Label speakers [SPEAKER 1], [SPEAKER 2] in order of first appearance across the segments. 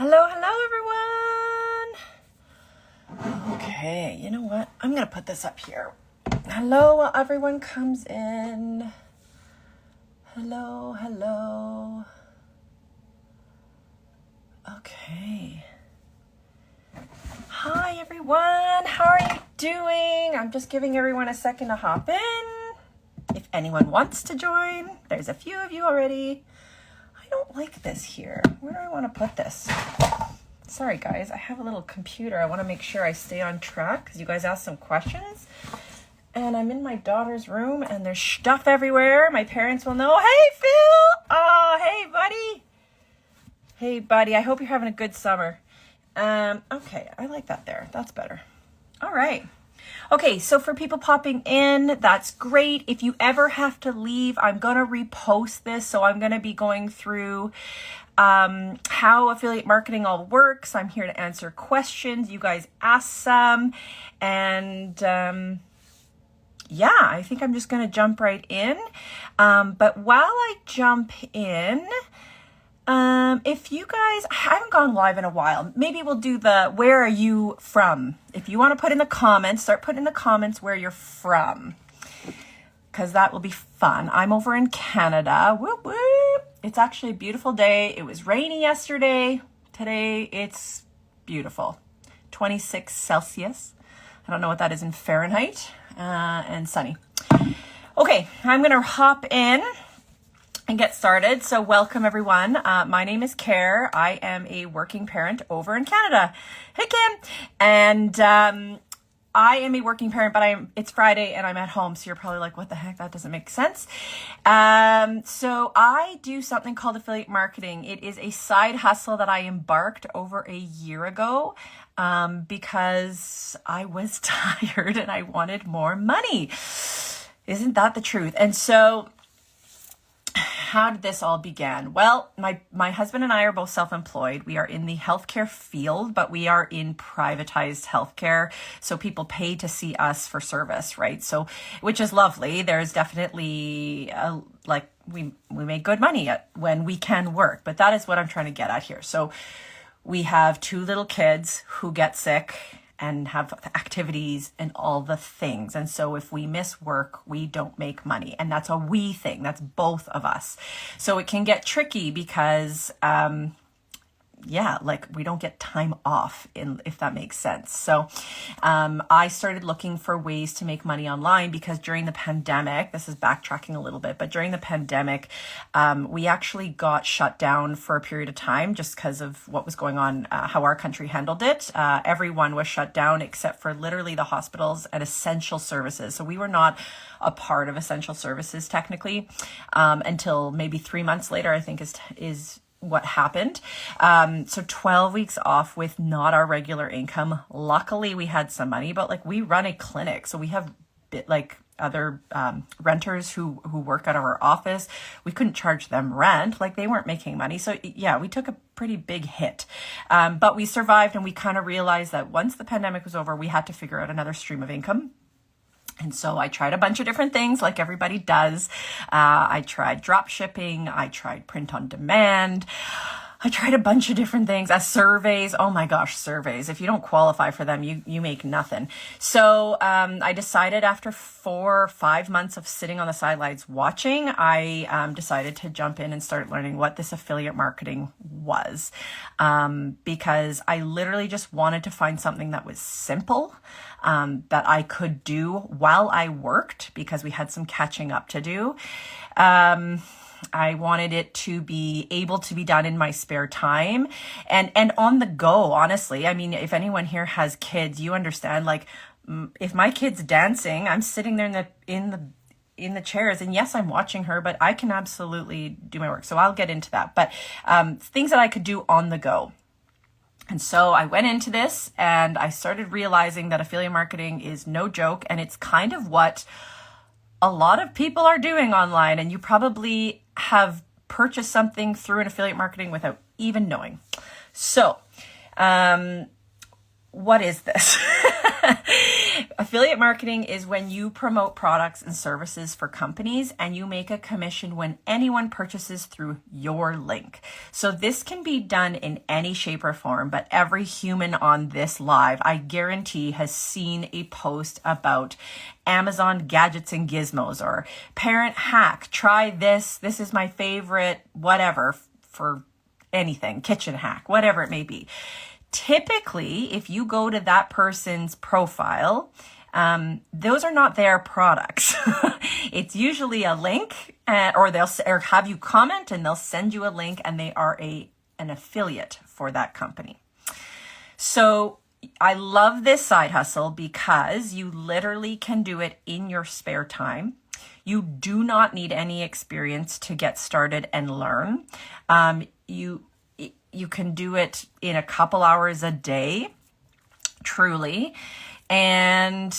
[SPEAKER 1] Hello, everyone. Okay, you know what? I'm going to put this up here. Hello, while everyone comes in. Hello. Okay. Hi, everyone. How are you doing? I'm just giving everyone a second to hop in. If anyone wants to join, there's a few of you already. I don't like this here. Where do I want to put this? Sorry, guys. I have a little computer. I want to make sure I stay on track because you guys asked some questions. And I'm in my daughter's room and there's stuff everywhere. My parents will know. Hey, Phil. Oh, hey, buddy. Hey, buddy. I hope you're having a good summer. Okay. I like that there. That's better. All right. Okay, so for people popping in, that's great. If you ever have to leave, I'm going to repost this. So I'm going to be going through how affiliate marketing all works. I'm here to answer questions. You guys ask some. And yeah, I think I'm just going to jump right in. But while I jump in, if you guys, I haven't gone live in a while, maybe we'll do the where are you from? If you want to put in the comments, start putting in the comments where you're from, because that will be fun. I'm over in Canada. Whoop, whoop. It's actually a beautiful day. It was rainy yesterday. Today it's beautiful. 26 Celsius. I don't know what that is in Fahrenheit, and sunny. Okay, I'm going to hop in and get started. So welcome everyone. My name is Care. I am a working parent over in Canada. Hey Kim. And I am a working parent, but it's Friday and I'm at home. So you're probably like, what the heck? That doesn't make sense. So I do something called affiliate marketing. It is a side hustle that I embarked over a year ago because I was tired and I wanted more money. Isn't that the truth? And so how did this all begin? Well, my husband and I are both self-employed. We are in the healthcare field, but we are in privatized healthcare. So people pay to see us for service, right? So, which is lovely. There's definitely we make good money when we can work, but that is what I'm trying to get at here. So we have 2 little kids who get sick and have activities and all the things. And so if we miss work, we don't make money. And that's a we thing. That's both of us. So it can get tricky because, we don't get time off, if that makes sense. So I started looking for ways to make money online because during the pandemic, this is backtracking a little bit, but during the pandemic, we actually got shut down for a period of time just because of what was going on, how our country handled it. Everyone was shut down except for literally the hospitals and essential services. So we were not a part of essential services technically until maybe 3 months later, I think is what happened. So 12 weeks off with not our regular income. Luckily we had some money, but we run a clinic. So we have other renters who work out of our office. We couldn't charge them rent. They weren't making money. So yeah, we took a pretty big hit. But we survived and we kind of realized that once the pandemic was over, we had to figure out another stream of income. And so I tried a bunch of different things like everybody does. I tried drop shipping. I tried print on demand. I tried a bunch of different things. Surveys. Oh my gosh, surveys. If you don't qualify for them, you make nothing. So I decided after 4 or 5 months of sitting on the sidelines watching, I decided to jump in and start learning what this affiliate marketing was. Because I literally just wanted to find something that was simple, that I could do while I worked because we had some catching up to do. I wanted it to be able to be done in my spare time and on the go, honestly. I mean, if anyone here has kids, you understand, if my kid's dancing, I'm sitting there in the chairs and yes, I'm watching her, but I can absolutely do my work. So I'll get into that, but things that I could do on the go. And so I went into this and I started realizing that affiliate marketing is no joke. And it's kind of what a lot of people are doing online. And you probably have purchased something through an affiliate marketing without even knowing. So, what is this? Affiliate marketing is when you promote products and services for companies and you make a commission when anyone purchases through your link. So this can be done in any shape or form, but every human on this live, I guarantee, has seen a post about Amazon gadgets and gizmos or parent hack. Try this. This is my favorite, whatever, for anything, kitchen hack, whatever it may be. Typically, if you go to that person's profile, those are not their products. It's usually a link, or they'll have you comment and they'll send you a link, and they are an affiliate for that company. So I love this side hustle because you literally can do it in your spare time. You do not need any experience to get started and learn. You can do it in a couple hours a day, truly. And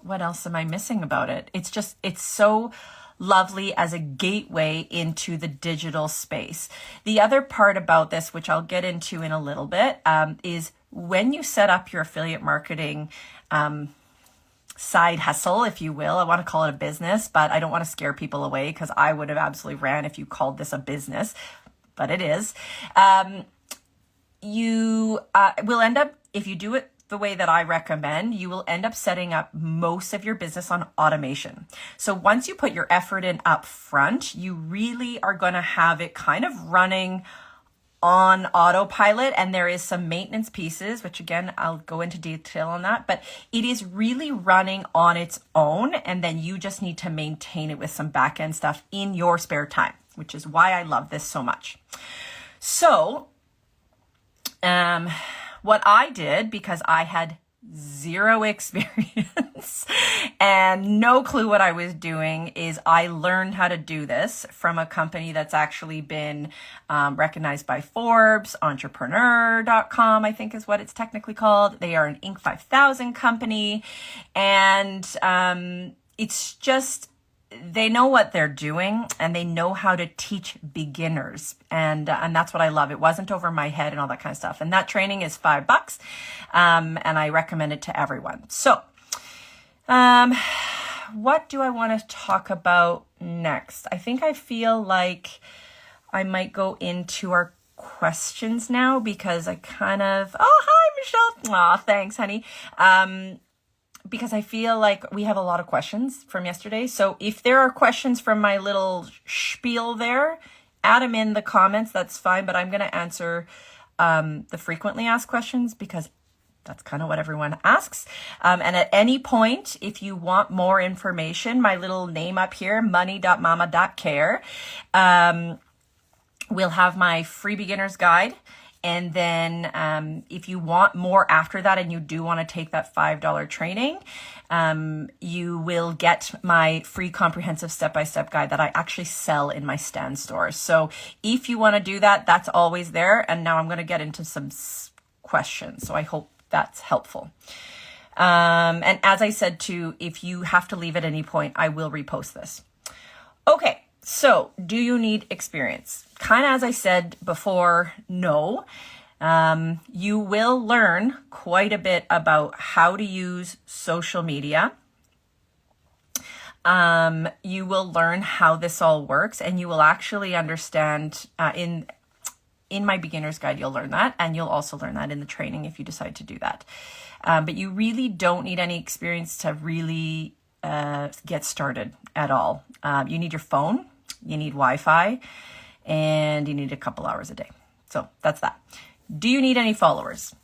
[SPEAKER 1] what else am I missing about it? It's so lovely as a gateway into the digital space. The other part about this, which I'll get into in a little bit, is when you set up your affiliate marketing side hustle, if you will. I want to call it a business, but I don't want to scare people away because I would have absolutely ran if you called this a business, but it is. You will end up, if you do it the way that I recommend, you will end up setting up most of your business on automation. So once you put your effort in up front, you really are going to have it kind of running on autopilot, and there is some maintenance pieces, which again, I'll go into detail on that, but it is really running on its own, and then you just need to maintain it with some back-end stuff in your spare time, which is why I love this so much. So, what I did, because I had zero experience and no clue what I was doing, is I learned how to do this from a company that's actually been recognized by Forbes, entrepreneur.com, I think is what it's technically called. They are an Inc. 5000 company, and it's just, they know what they're doing and they know how to teach beginners. And that's what I love. It wasn't over my head and all that kind of stuff. And that training is $5. And I recommend it to everyone. So, what do I want to talk about next? I think I feel like I might go into our questions now because I kind of, oh, hi, Michelle. Aw, thanks, honey. Because I feel like we have a lot of questions from yesterday. So if there are questions from my little spiel there, add them in the comments. That's fine. But I'm going to answer the frequently asked questions because that's kind of what everyone asks. And at any point, if you want more information, my little name up here, money.mama.care, we'll have my free beginner's guide. And then if you want more after that and you do want to take that $5 training, you will get my free comprehensive step-by-step guide that I actually sell in my Stan store. So if you want to do that, that's always there. And now I'm going to get into some questions. So I hope that's helpful. And as I said too, if you have to leave at any point, I will repost this. Okay. So, do you need experience? Kind of as I said before, no. You will learn quite a bit about how to use social media. You will learn how this all works, and you will actually understand in my beginner's guide, you'll learn that, and you'll also learn that in the training if you decide to do that. But you really don't need any experience to really get started at all. You need your phone. You need Wi-Fi, and you need a couple hours a day. So that's that. Do you need any followers?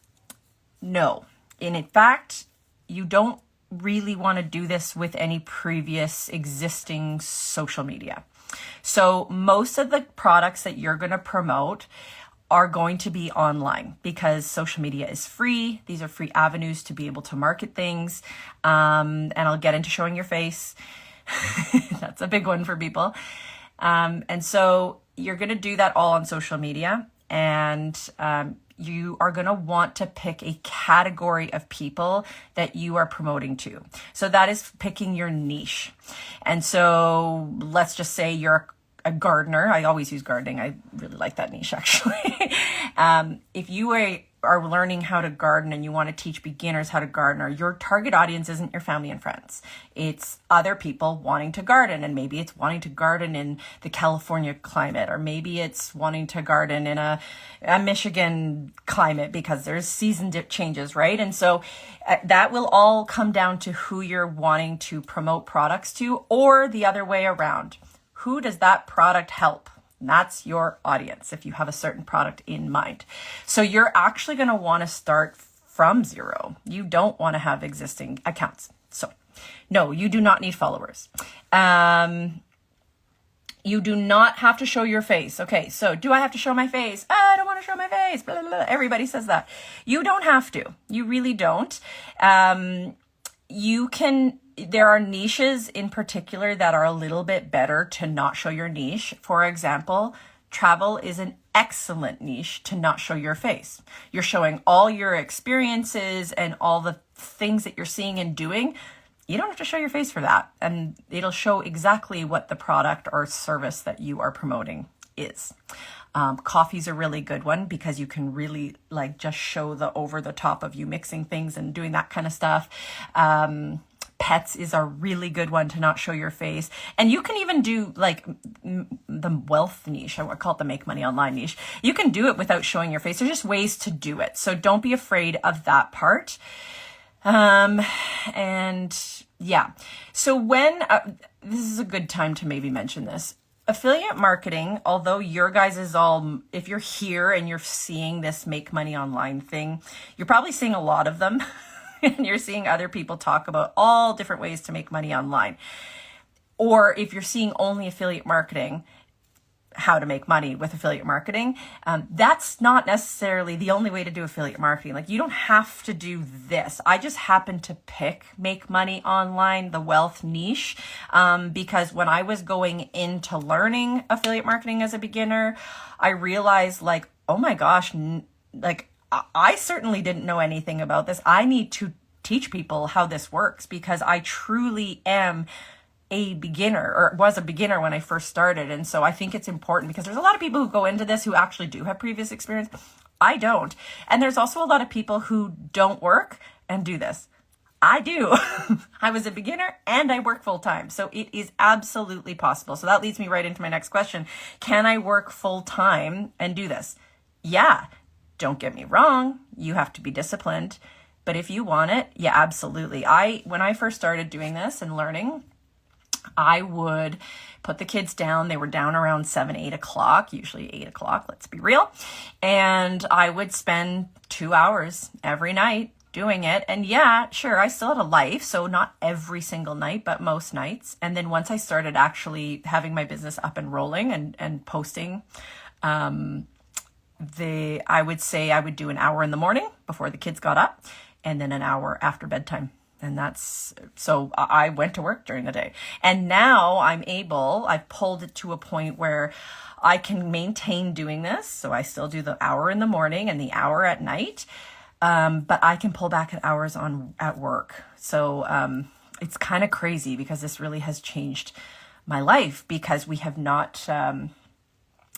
[SPEAKER 1] No. And in fact, you don't really want to do this with any previous existing social media. So most of the products that you're going to promote are going to be online because social media is free. These are free avenues to be able to market things. And I'll get into showing your face. That's a big one for people. And so you're going to do that all on social media, and you are going to want to pick a category of people that you are promoting to. So that is picking your niche. And so let's just say you're a gardener. I always use gardening. I really like that niche, actually. If you are learning how to garden and you want to teach beginners how to garden, or your target audience isn't your family and friends. It's other people wanting to garden, and maybe it's wanting to garden in the California climate, or maybe it's wanting to garden in a Michigan climate because there's season changes, right? And so that will all come down to who you're wanting to promote products to, or the other way around. Who does that product help? That's your audience if you have a certain product in mind. So you're actually going to want to start from zero. You don't want to have existing accounts. So no, you do not need followers. You do not have to show your face. Okay, so do I have to show my face? I don't want to show my face. Blah, blah, blah. Everybody says that. You don't have to. You really don't. There are niches in particular that are a little bit better to not show your niche. For example, travel is an excellent niche to not show your face. You're showing all your experiences and all the things that you're seeing and doing. You don't have to show your face for that. And it'll show exactly what the product or service that you are promoting is. Coffee's a really good one because you can really like just show the over the top of you mixing things and doing that kind of stuff. Pets is a really good one to not show your face. And you can even do like the wealth niche. I call it the make money online niche. You can do it without showing your face. There's just ways to do it. So don't be afraid of that part. And yeah, so when, this is a good time to maybe mention this. Affiliate marketing, although your guys is all, if you're here and you're seeing this make money online thing, you're probably seeing a lot of them. And you're seeing other people talk about all different ways to make money online. Or if you're seeing only affiliate marketing, how to make money with affiliate marketing, that's not necessarily the only way to do affiliate marketing. Like you don't have to do this. I just happen to pick make money online, the wealth niche, because when I was going into learning affiliate marketing as a beginner, I realized like, oh my gosh, like I certainly didn't know anything about this. I need to teach people how this works because I truly am a beginner, or was a beginner when I first started. And so I think it's important because there's a lot of people who go into this who actually do have previous experience. I don't. And there's also a lot of people who don't work and do this. I do. I was a beginner and I work full time. So it is absolutely possible. So that leads me right into my next question. Can I work full time and do this? Yeah. Don't get me wrong, you have to be disciplined, but if you want it, yeah, absolutely. When I first started doing this and learning, I would put the kids down. They were down around 7, 8 o'clock, usually 8 o'clock, let's be real. And I would spend 2 hours every night doing it. And yeah, sure, I still had a life. So not every single night, but most nights. And then once I started actually having my business up and rolling and posting, I would say I would do an hour in the morning before the kids got up and then an hour after bedtime. And so I went to work during the day. And now I've pulled it to a point where I can maintain doing this. So I still do the hour in the morning and the hour at night. But I can pull back at hours at work. So it's kind of crazy because this really has changed my life because we have not,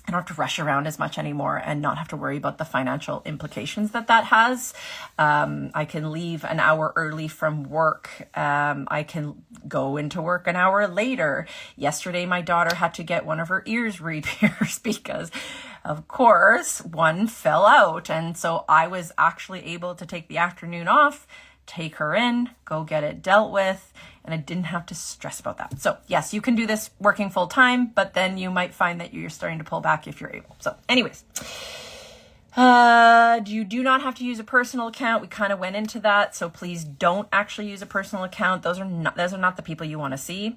[SPEAKER 1] I don't have to rush around as much anymore and not have to worry about the financial implications that has. I can leave an hour early from work. I can go into work an hour later. Yesterday, my daughter had to get one of her ears repairs because, of course, one fell out. And so I was actually able to take the afternoon off, take her in, go get it dealt with, and I didn't have to stress about that. So yes, you can do this working full time, but then you might find that you're starting to pull back if you're able. So anyways, you do not have to use a personal account. We kind of went into that. So please don't actually use a personal account. Those are not the people you want to see.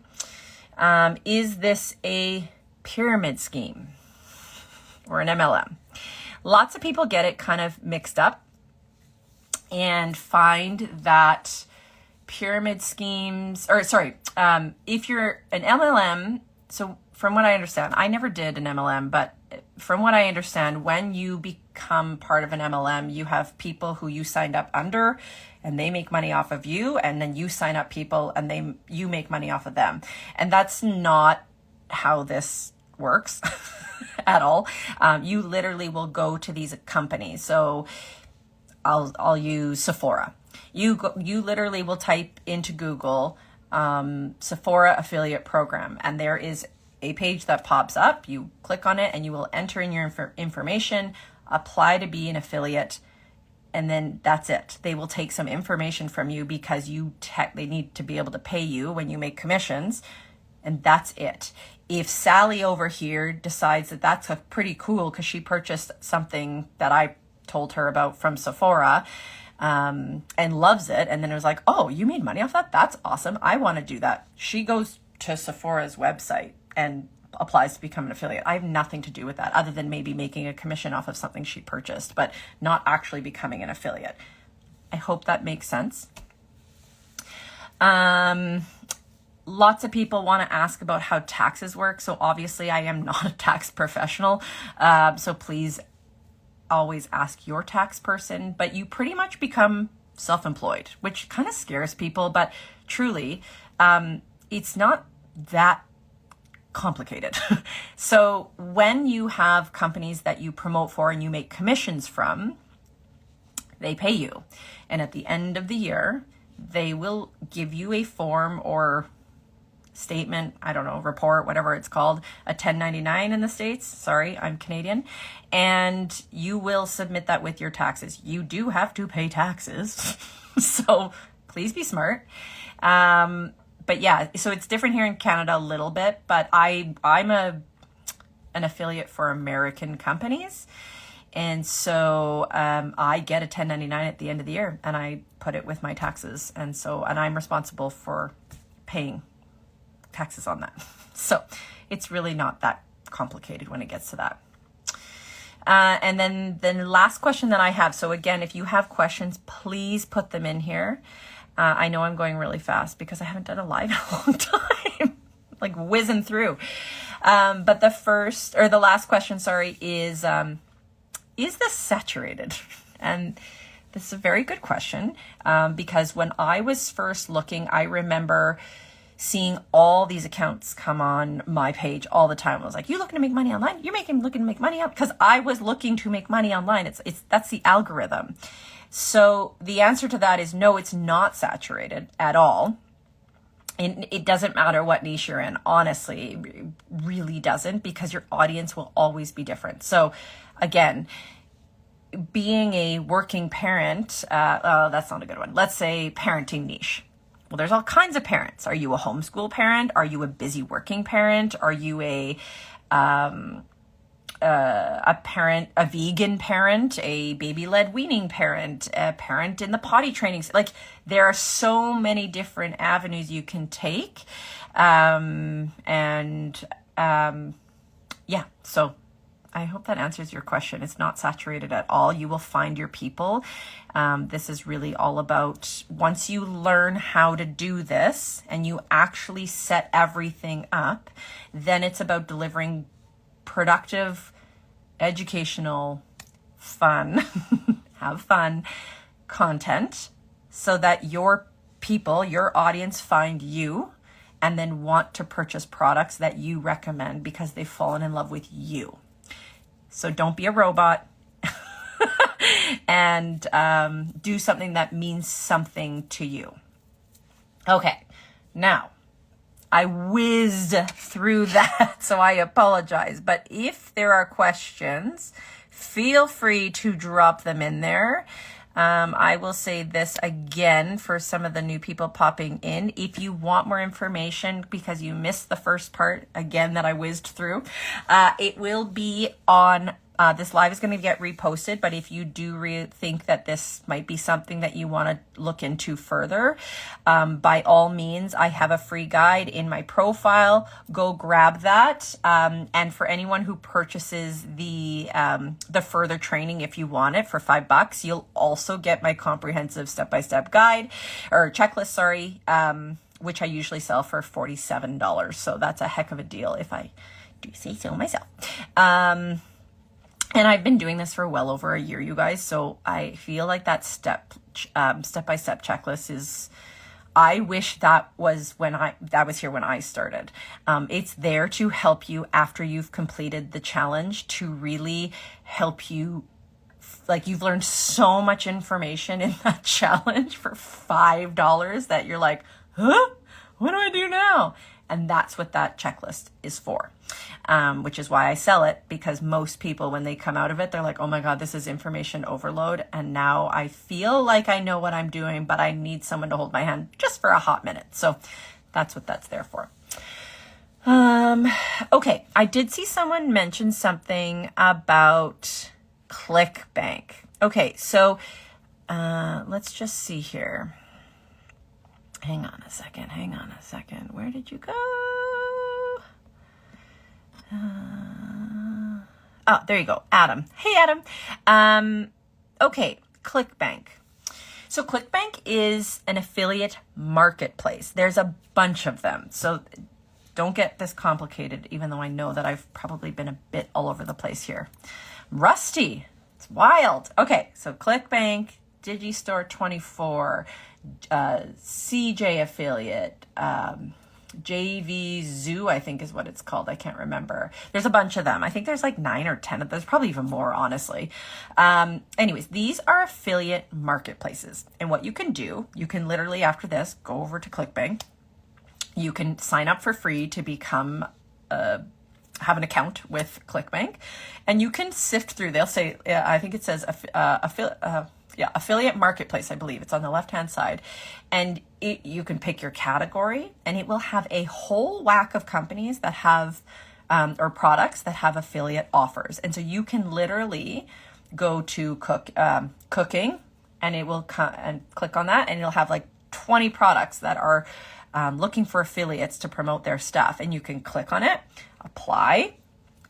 [SPEAKER 1] Is this a pyramid scheme or an MLM? Lots of people get it kind of mixed up and find that pyramid schemes, if you're an MLM, so from what I understand, I never did an MLM, but from what I understand, when you become part of an MLM, you have people who you signed up under and they make money off of you, and then you sign up people and you make money off of them. And that's not how this works at all. You literally will go to these companies. So I'll use Sephora. You literally will type into Google Sephora affiliate program, and there is a page that pops up. You click on it and you will enter in your information, apply to be an affiliate, and then that's it. They will take some information from you because they need to be able to pay you when you make commissions, and that's it. If Sally over here decides that that's pretty cool because she purchased something that I told her about from Sephora, and loves it, and then it was like, oh, you made money off that? That's awesome. I want to do that. She goes to Sephora's website and applies to become an affiliate. I have nothing to do with that other than maybe making a commission off of something she purchased, but not actually becoming an affiliate. I hope that makes sense. Lots of people want to ask about how taxes work. So obviously I am not a tax professional. So please always ask your tax person, but you pretty much become self-employed, which kind of scares people, but truly, it's not that complicated. So when you have companies that you promote for and you make commissions from, they pay you. And at the end of the year, they will give you a form or statement, I don't know, report, whatever it's called, a 1099 in the States. Sorry, I'm Canadian. And you will submit that with your taxes. You do have to pay taxes. So please be smart. But yeah, so it's different here in Canada a little bit, but I'm an affiliate for American companies. And so I get a 1099 at the end of the year and I put it with my taxes. And I'm responsible for paying taxes on that. So it's really not that complicated when it gets to that. And then the last question that I have. So again, if you have questions, please put them in here. I know I'm going really fast because I haven't done a live in a long time, like whizzing through. But the last question, is this saturated? And this is a very good question because when I was first looking, I remember seeing all these accounts come on my page all the time. I was like, you looking to make money online? You're looking to make money out? Because I was looking to make money online. That's the algorithm. So the answer to that is no, it's not saturated at all. And it doesn't matter what niche you're in. Honestly, it really doesn't, because your audience will always be different. So again, being a working parent, that's not a good one. Let's say parenting niche. Well, there's all kinds of parents. Are you a homeschool parent? Are you a busy working parent? Are you a parent, a vegan parent, a baby-led weaning parent, a parent in the potty training? Like, there are so many different avenues you can take. So I hope that answers your question. It's not saturated at all. You will find your people. This is really all about, once you learn how to do this and you actually set everything up, then it's about delivering productive, educational, fun, have fun content so that your people, your audience, find you and then want to purchase products that you recommend because they've fallen in love with you. So don't be a robot and do something that means something to you. Okay, now I whizzed through that, so I apologize. But if there are questions, feel free to drop them in there. I will say this again for some of the new people popping in. If you want more information because you missed the first part, again, that I whizzed through, it will be on, this live is going to get reposted, but if you do think that this might be something that you want to look into further, by all means, I have a free guide in my profile. Go grab that. And for anyone who purchases the further training, if you want it for $5, you'll also get my comprehensive step-by-step guide or checklist, which I usually sell for $47. So that's a heck of a deal if I do say so myself. And I've been doing this for well over a year, you guys. So I feel like that step-by-step checklist is, I wish that was here when I started. It's there to help you after you've completed the challenge, to really help you like you've learned so much information in that challenge for $5 that you're like, huh? What do I do now? And that's what that checklist is for, which is why I sell it, because most people, when they come out of it, they're like, oh my God, this is information overload. And now I feel like I know what I'm doing, but I need someone to hold my hand just for a hot minute. So that's what that's there for. Okay, I did see someone mention something about ClickBank. Okay, so let's just see here. Hang on a second. Where did you go? Oh, there you go, Adam. Hey, Adam. Okay, ClickBank. So ClickBank is an affiliate marketplace. There's a bunch of them. So don't get this complicated, even though I know that I've probably been a bit all over the place here. Rusty. It's wild. Okay, so ClickBank, Digistore 24, CJ Affiliate, JV Zoo, I think is what it's called. I can't remember. There's a bunch of them. I think there's like 9 or 10 of them. There's probably even more, honestly. Anyways, these are affiliate marketplaces. And what you can do, you can literally, after this, go over to ClickBank. You can sign up for free to become have an account with ClickBank, and you can sift through. They'll say, I think it says affiliate marketplace, I believe. It's on the left-hand side. And you can pick your category, and it will have a whole whack of companies that have, or products that have affiliate offers. And so you can literally go to cooking, and it will and click on that, and it'll have like 20 products that are looking for affiliates to promote their stuff. And you can click on it, apply,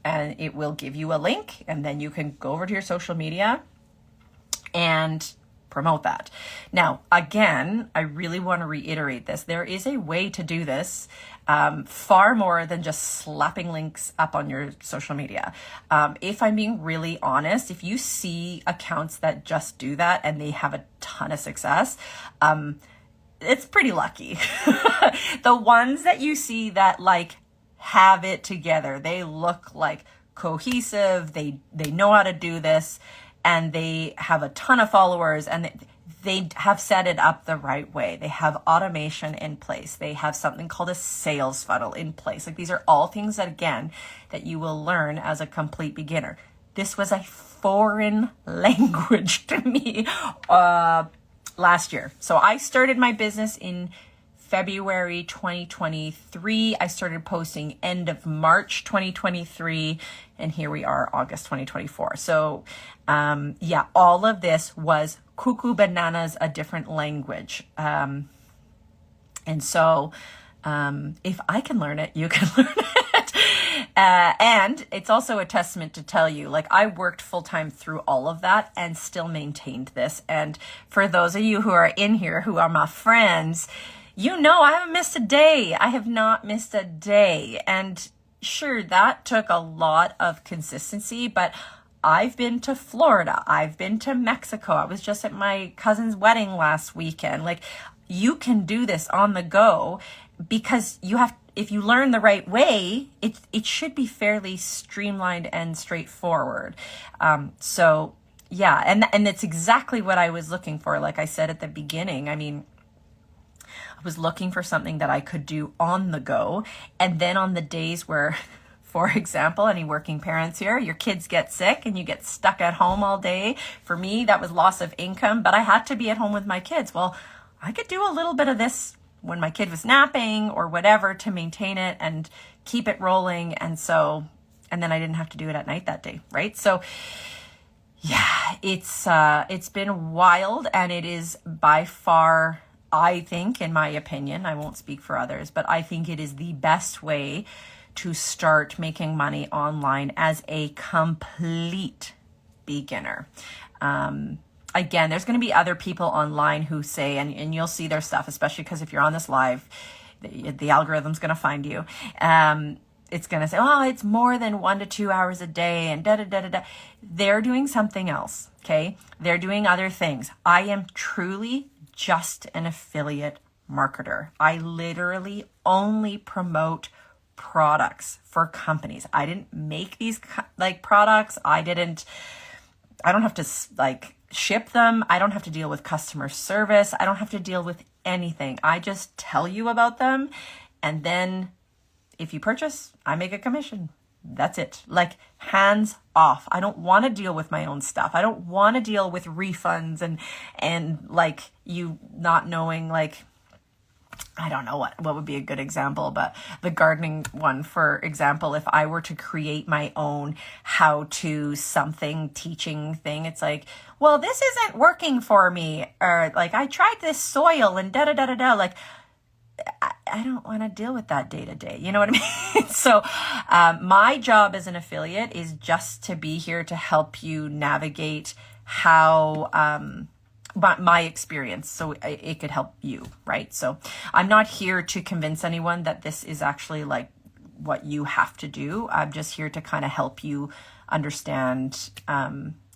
[SPEAKER 1] and it will give you a link, and then you can go over to your social media and promote that. Now, again, I really want to reiterate this. There is a way to do this far more than just slapping links up on your social media. If I'm being really honest, if you see accounts that just do that and they have a ton of success, it's pretty lucky. The ones that you see that like have it together, they look like cohesive, they know how to do this, and they have a ton of followers, and they have set it up the right way. They have automation in place. They have something called a sales funnel in place. Like, these are all things that, again, that you will learn as a complete beginner. This was a foreign language to me last year. So I started my business in February 2023. I started posting end of March 2023, and here we are, August 2024. So yeah, all of this was cuckoo bananas, a different language. And so if I can learn it, you can learn it. And it's also a testament to tell you, like, I worked full time through all of that and still maintained this. And for those of you who are in here, who are my friends, you know, I haven't missed a day. I have not missed a day. And sure, that took a lot of consistency, but I've been to Florida. I've been to Mexico. I was just at my cousin's wedding last weekend. Like, you can do this on the go, because you have, if you learn the right way, it should be fairly streamlined and straightforward. So yeah, and it's exactly what I was looking for. Like I said at the beginning, I mean, I was looking for something that I could do on the go. And then on the days where, for example, any working parents here, your kids get sick and you get stuck at home all day. For me, that was loss of income, but I had to be at home with my kids. Well, I could do a little bit of this when my kid was napping or whatever to maintain it and keep it rolling. And then I didn't have to do it at night that day, right? So yeah, it's been wild, and it is by far, I think, in my opinion, I won't speak for others, but I think it is the best way to start making money online as a complete beginner. Again, there's going to be other people online who say, and you'll see their stuff, especially because if you're on this live, the algorithm's going to find you. It's going to say, oh, it's more than 1 to 2 hours a day and da-da-da-da-da. They're doing something else, okay? They're doing other things. I am truly just an affiliate marketer. I literally only promote products for companies. I didn't make these like products. I didn't I don't have to like ship them. I don't have to deal with customer service. I don't have to deal with anything. I just tell you about them. And then if you purchase, I make a commission. That's it. Like, hands off. I don't want to deal with my own stuff. I don't want to deal with refunds and like you not knowing, like, I don't know what would be a good example, but the gardening one, for example, if I were to create my own how-to something teaching thing, it's like, well, this isn't working for me. Or like, I tried this soil and da-da-da-da-da. Like, I don't want to deal with that day to day. You know what I mean? So my job as an affiliate is just to be here to help you navigate how my experience, so it could help you, right? So I'm not here to convince anyone that this is actually like what you have to do. I'm just here to kind of help you understand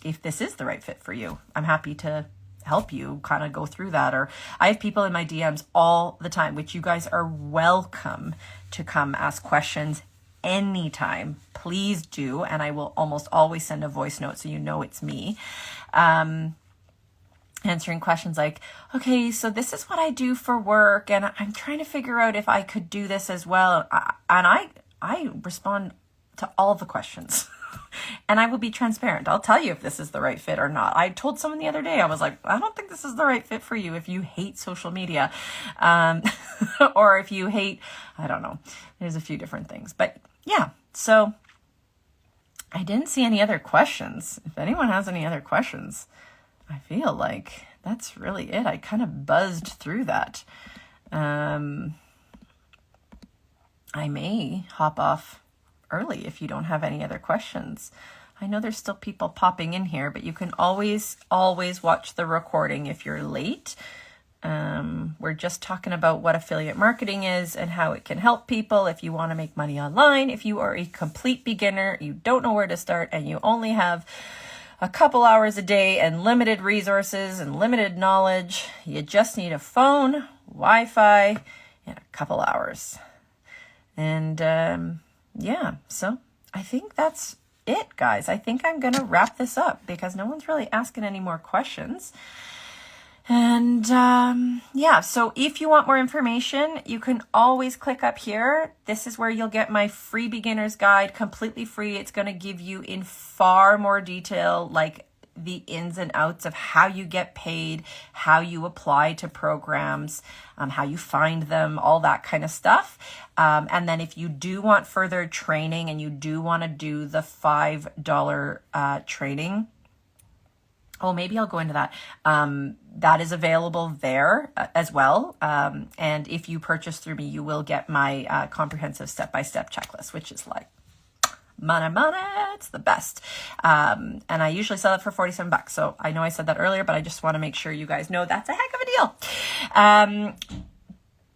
[SPEAKER 1] if this is the right fit for you. I'm happy to help you kind of go through that. Or I have people in my DMs all the time, which you guys are welcome to come ask questions anytime. Please do. And I will almost always send a voice note so you know it's me. Answering questions like, okay, so this is what I do for work, and I'm trying to figure out if I could do this as well. And I respond to all the questions. And I will be transparent. I'll tell you if this is the right fit or not. I told someone the other day, I was like, I don't think this is the right fit for you if you hate social media. Or if you hate, I don't know. There's a few different things. But yeah, so I didn't see any other questions. If anyone has any other questions, I feel like that's really it. I kind of buzzed through that. I may hop off early if you don't have any other questions. I know there's still people popping in here, but you can always watch the recording if you're late. We're just talking about what affiliate marketing is and how it can help people if you want to make money online. If you are a complete beginner, you don't know where to start, and you only have a couple hours a day and limited resources and limited knowledge, you just need a phone, Wi-Fi, and a couple hours. And yeah, so I think that's it, guys. I think I'm going to wrap this up because no one's really asking any more questions. And yeah, so if you want more information, you can always click up here. This is where you'll get my free beginner's guide, completely free. It's going to give you in far more detail, like the ins and outs of how you get paid, how you apply to programs, how you find them, all that kind of stuff. And then if you do want further training and you do want to do the $5 training, oh, maybe I'll go into that. That is available there as well. And if you purchase through me, you will get my comprehensive step-by-step checklist, which is like money. It's the best. And I usually sell it for $47. So I know I said that earlier, but I just want to make sure you guys know that's a heck of a deal.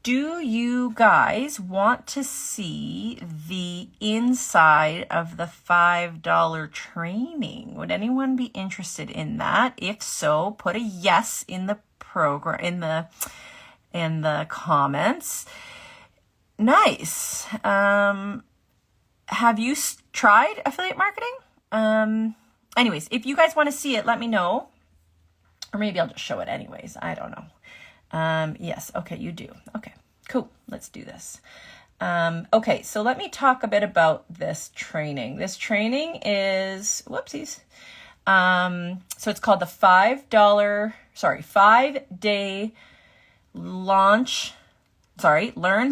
[SPEAKER 1] Do you guys want to see the inside of the $5 training? Would anyone be interested in that? If so, put a yes in the program, in the comments. Nice. Have you tried affiliate marketing? Anyways, if you guys want to see it, let me know. Or maybe I'll just show it anyways. I don't know. Yes. Okay, you do. Okay, cool. Let's do this. Okay, so let me talk a bit about this training. This training is, whoopsies. So it's called the 5-day learn,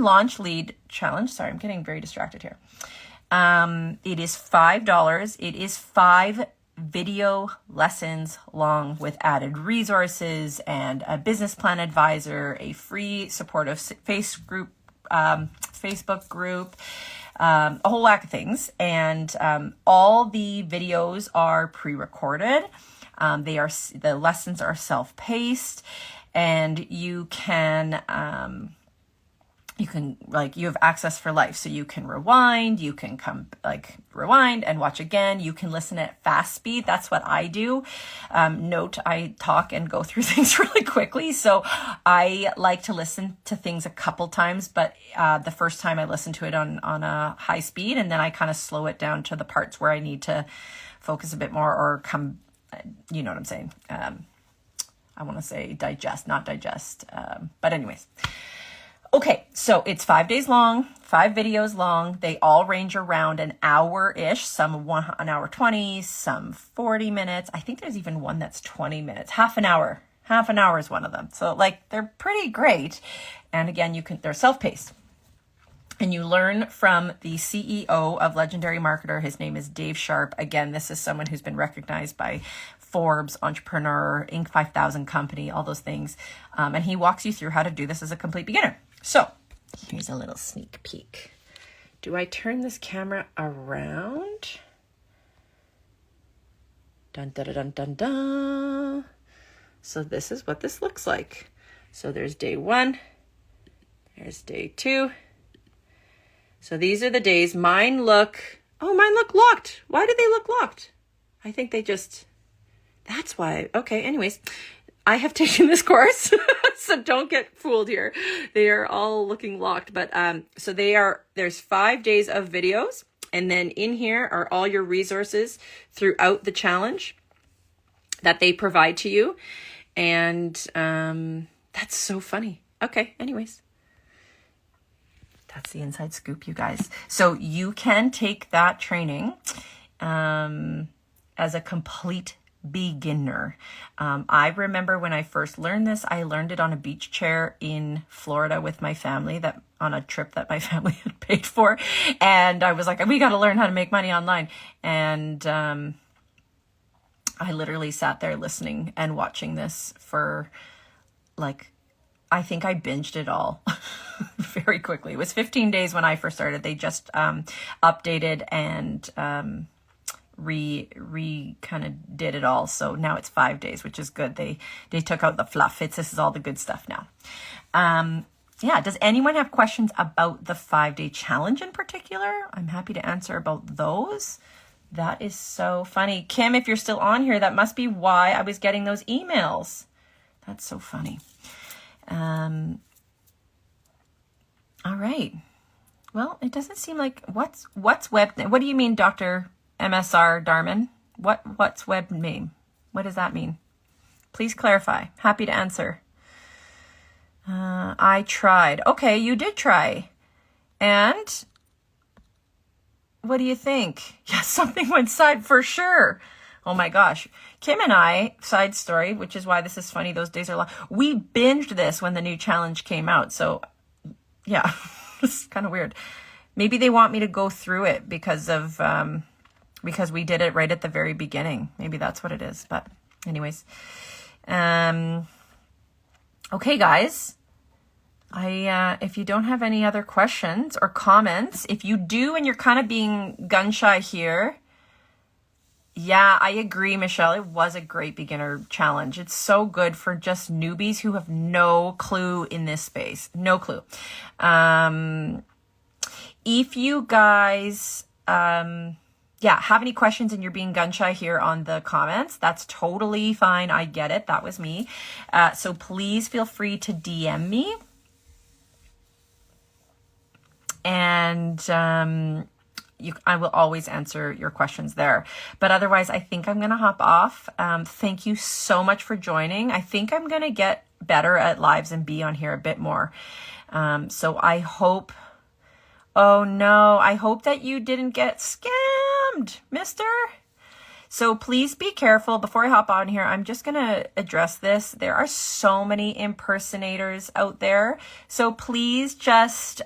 [SPEAKER 1] launch, lead challenge. Sorry, I'm getting very distracted here. It is $5. It is 5 video lessons long with added resources and a business plan advisor, a free supportive Facebook group, a whole whack of things. And all the videos are pre-recorded. The lessons are self-paced, and you have access for life. So you can rewind, you can rewind and watch again. You can listen at fast speed. That's what I do. Note, I talk and go through things really quickly. So I like to listen to things a couple times, but the first time I listen to it on a high speed, and then I kind of slow it down to the parts where I need to focus a bit more or come you know what I'm saying. I want to say digest, not digest. But anyways. Okay, so it's 5 days long, 5 videos long. They all range around an hour-ish, some 1 hour 20, some 40 minutes. I think there's even one that's 20 minutes, half an hour. Half an hour is one of them. So like they're pretty great. And again, they're self-paced. And you learn from the CEO of Legendary Marketer. His name is Dave Sharp. Again, this is someone who's been recognized by Forbes, Entrepreneur, Inc. 5000 company, all those things. And he walks you through how to do this as a complete beginner. So here's a little sneak peek. Do I turn this camera around? Dun, dun, dun, dun, dun. So this is what this looks like. So there's day 1. There's day 2. So these are the days. Mine look locked. Why do they look locked? I think they just, that's why. Okay, anyways, I have taken this course, so don't get fooled here. They are all looking locked, but so there's 5 days of videos, and then in here are all your resources throughout the challenge that they provide to you. And that's so funny. Okay, anyways. That's the inside scoop, you guys. So you can take that training as a complete beginner. I remember when I first learned this, I learned it on a beach chair in Florida with my family, that on a trip that my family had paid for. And I was like, we got to learn how to make money online. And I literally sat there listening and watching this for like, I think I binged it all very quickly. It was 15 days when I first started. They just updated and kind of did it all. So now it's 5 days, which is good. They took out the fluff. This is all the good stuff now. Yeah. Does anyone have questions about the 5-day challenge in particular? I'm happy to answer about those. That is so funny. Kim, if you're still on here, that must be why I was getting those emails. That's so funny. All right. Well, it doesn't seem like what's web. What do you mean, Dr. MSR Darman? What's web name? What does that mean? Please clarify. Happy to answer. I tried. Okay, you did try. And what do you think? Yeah, something went side for sure. Oh my gosh. Kim and I, side story, which is why this is funny, those days are long. We binged this when the new challenge came out. So yeah, it's kind of weird. Maybe they want me to go through it because we did it right at the very beginning. Maybe that's what it is. But anyways, okay, guys. If you don't have any other questions or comments, if you do and you're kind of being gun shy here, yeah, I agree, Michelle. It was a great beginner challenge. It's so good for just newbies who have no clue in this space. No clue. If you guys, have any questions and you're being gun shy here on the comments, that's totally fine. I get it. That was me. So please feel free to DM me. And I will always answer your questions there. But otherwise, I think I'm going to hop off. Thank you so much for joining. I think I'm going to get better at lives and be on here a bit more. So I hope, I hope that you didn't get scammed, mister. So please be careful. Before I hop on here, I'm just going to address this. There are so many impersonators out there. So please just,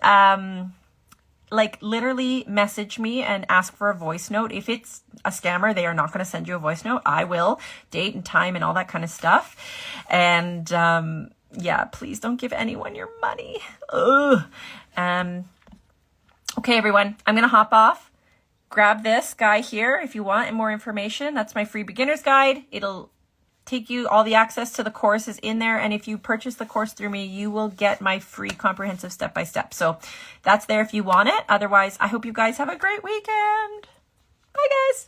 [SPEAKER 1] literally message me and ask for a voice note. If it's a scammer, they are not going to send you a voice note. I will, date and time and all that kind of stuff. And please don't give anyone your money. Ugh. Okay, everyone, I'm going to hop off. Grab this guy here if you want more information. That's my free beginner's guide. It'll take you, all the access to the course is in there. And if you purchase the course through me, you will get my free comprehensive step-by-step. So that's there if you want it. Otherwise, I hope you guys have a great weekend. Bye, guys.